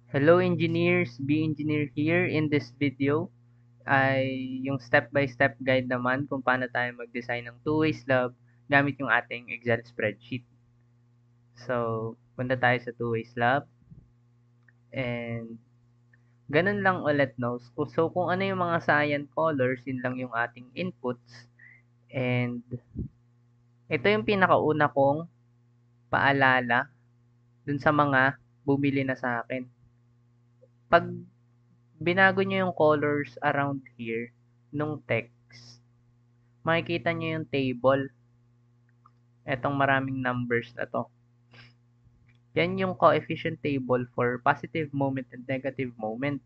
Hello engineers, B Engineer here. In this video ay yung step-by-step guide naman kung paano tayo mag-design ng two-way slab gamit yung ating Excel spreadsheet. So, punta tayo sa two-way slab and ganun lang ulit no. So, kung ano yung mga cyan colors, yun lang yung ating inputs and ito yung pinakauna kong paalala dun sa mga bumili na sa akin. Pag binago nyo yung colors around here nung text, makikita nyo yung table. Etong maraming numbers na to. Yan yung coefficient table for positive moment and negative moment.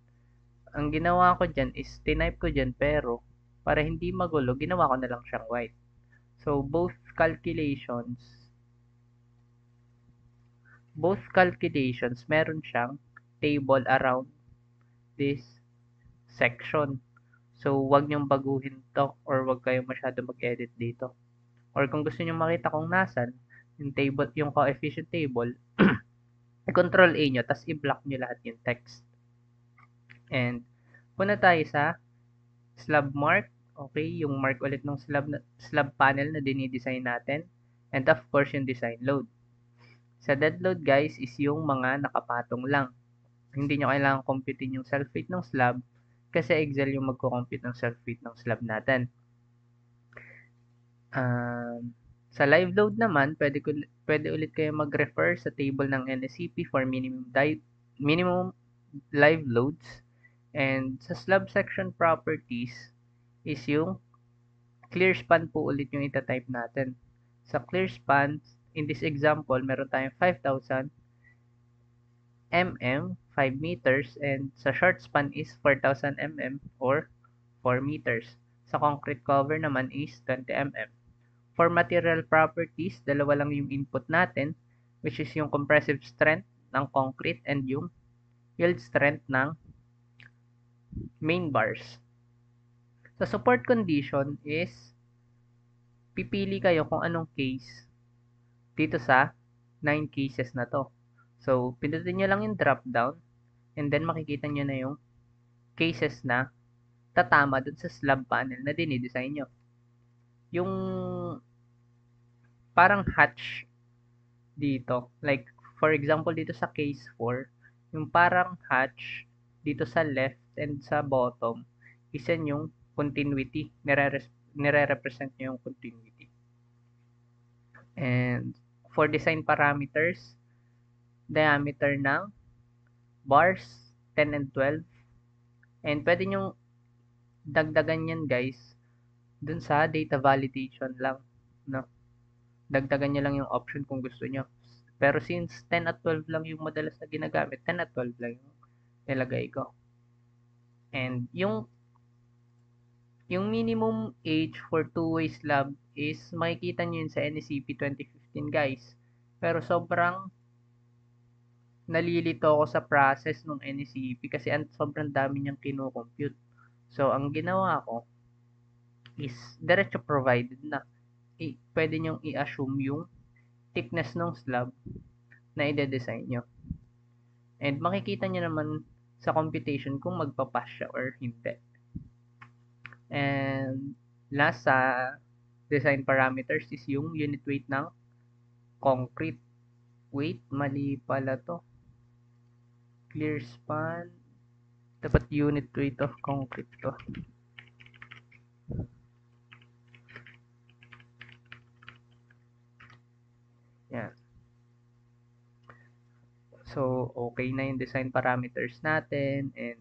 Ang ginawa ko dyan is, tinype ko dyan pero para hindi magulo, ginawa ko na lang siyang white. So, both calculations, meron siyang table around this section. So, wag nyong baguhin to or wag kayong masyado mag-edit dito. Or kung gusto niyo makita kung nasan yung table, yung coefficient table, i-control A nyo, tapos i-block nyo lahat yung text. And, punta tayo sa slab mark. Okay, yung mark ulit ng slab panel na dinidesign natin. And of course, yung design load. Sa dead load, guys, is yung mga nakapatong lang. Hindi nyo kailangan computein yung self-weight ng slab kasi Excel yung magko-compute ng self-weight ng slab natin. Sa live load naman, pwede ulit kayo mag-refer sa table ng NSCP for minimum live loads. And sa slab section properties is yung clear span po ulit yung itatype natin. Sa clear span, in this example, meron tayong 5,000 mm, 5 meters, and sa short span is 4,000 mm or 4 meters. Sa concrete cover naman is 20 mm. For material properties, dalawa lang yung input natin, which is yung compressive strength ng concrete and yung yield strength ng main bars. Sa support condition is, pipili kayo kung anong case dito sa 9 cases na to. So, pindutin nyo lang yung drop down and then makikita nyo na yung cases na tatama dun sa slab panel na dinidesign nyo. Yung parang hatch dito. Like, for example, dito sa case 4, yung parang hatch dito sa left and sa bottom, isa yung continuity. Nire-represent nyo yung continuity. And for design parameters, diameter ng bars, 10 and 12. And pwede nyo dagdagan yan guys, dun sa data validation lang. No? Dagdagan nyo lang yung option kung gusto nyo. Pero since 10 at 12 lang yung madalas na ginagamit, 10 at 12 lang yung nilagay ko. And yung minimum age for two-way slab is makikita nyo yun sa NECP 2015 guys. Pero sobrang nalilito ako sa process ng NECP kasi sobrang dami niyang kino-compute. So, ang ginawa ko is diretso provided na. Pwede nyong i-assume yung thickness ng slab na ide-design nyo. And makikita nyo naman sa computation kung magpapass siya or hindi. And last sa design parameters is yung unit weight ng concrete. Wait, mali pala to. Clear span. Dapat unit weight of concrete to. Yan. So, okay na yung design parameters natin and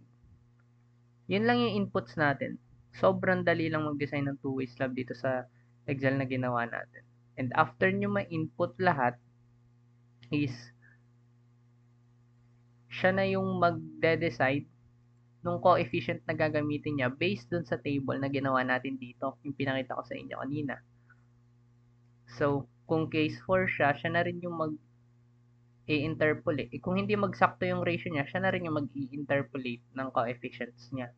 yun lang yung inputs natin. Sobrang dali lang mag-design ng two-way slab dito sa Excel na ginawa natin. And after nyo ma-input lahat is siya na yung magde-decide nung coefficient na gagamitin niya based dun sa table na ginawa natin dito, yung pinakita ko sa inyo kanina. So, kung case 4 siya, siya na rin yung mag-i-interpolate. Kung hindi magsakto yung ratio niya, siya na rin yung mag-i-interpolate ng coefficients niya.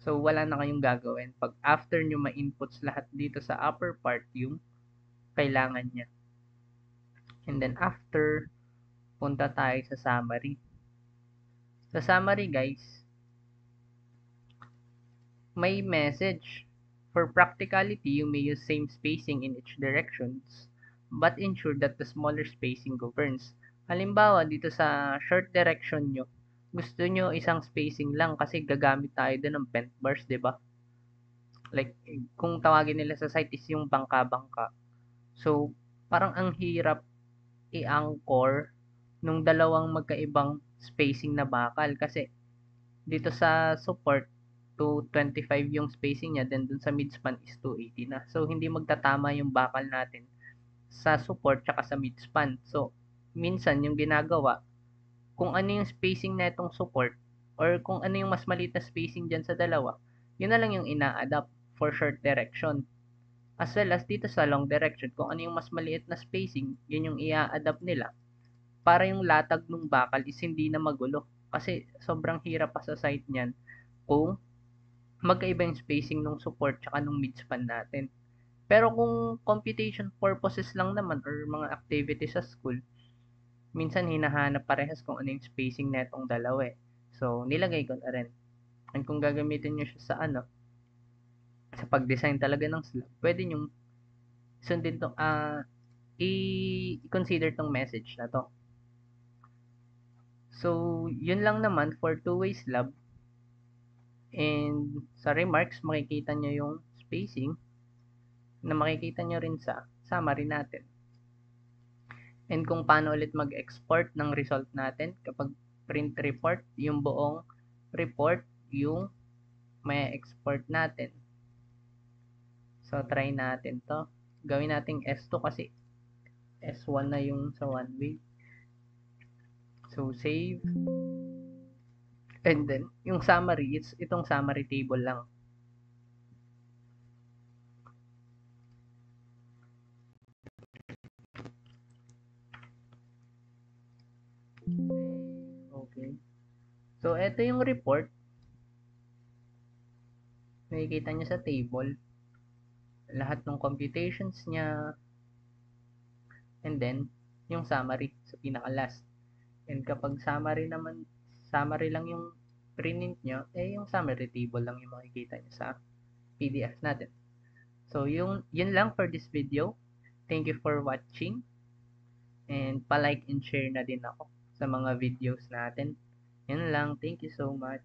So, wala na kayong gagawin. Pag after nyo ma-inputs lahat dito sa upper part, yung kailangan niya. And then after, punta tayo sa summary. Sa summary guys, may message. For practicality, you may use same spacing in each directions, but ensure that the smaller spacing governs. Halimbawa, dito sa short direction nyo, gusto nyo isang spacing lang kasi gagamit tayo din ng bent bars, di ba? Like, kung tawagin nila sa site is yung bangka-bangka. So, parang ang hirap i-anchor nung dalawang magkaibang spacing na bakal kasi dito sa support 225 yung spacing niya, then dun sa midspan is 280 na. So, hindi magtatama yung bakal natin sa support tsaka sa midspan. So, minsan yung ginagawa, kung ano yung spacing na itong support or kung ano yung mas maliit na spacing dyan sa dalawa, yun na lang yung ina-adapt for short direction. As well as dito sa long direction, kung ano yung mas maliit na spacing, yun yung i-adapt nila para yung latag ng bakal is hindi na magulo. Kasi sobrang hirap pa sa site niyan kung magkaiba yung spacing ng support tsaka ng midspan natin. Pero kung computation purposes lang naman or mga activities sa school, minsan hinahanap parehas kung ano yung spacing na itong dalawa eh. So, nilagay ko na rin. And kung gagamitin nyo siya sa sa pag-design talaga ng slab, pwede nyo sundin to, i-consider tong message na to. So, yun lang naman for two-way slab. And sa remarks, makikita nyo yung spacing na makikita nyo rin sa summary natin. And kung paano ulit mag-export ng result natin kapag print report, yung buong report yung may export natin. So, try natin to. Gawin natin S2 kasi S1 na yung sa one way. So, save. And then, yung summary, itong summary table lang. Okay. So, ito yung report. Nakikita nyo sa table. Lahat ng computations niya. And then, yung summary sa pinaka-last. And kapag summary lang yung print nyo, yung summary table lang yung makikita nyo sa PDF natin. So, yun lang for this video. Thank you for watching. And pa-like and share na din ako sa mga videos natin. Yun lang. Thank you so much.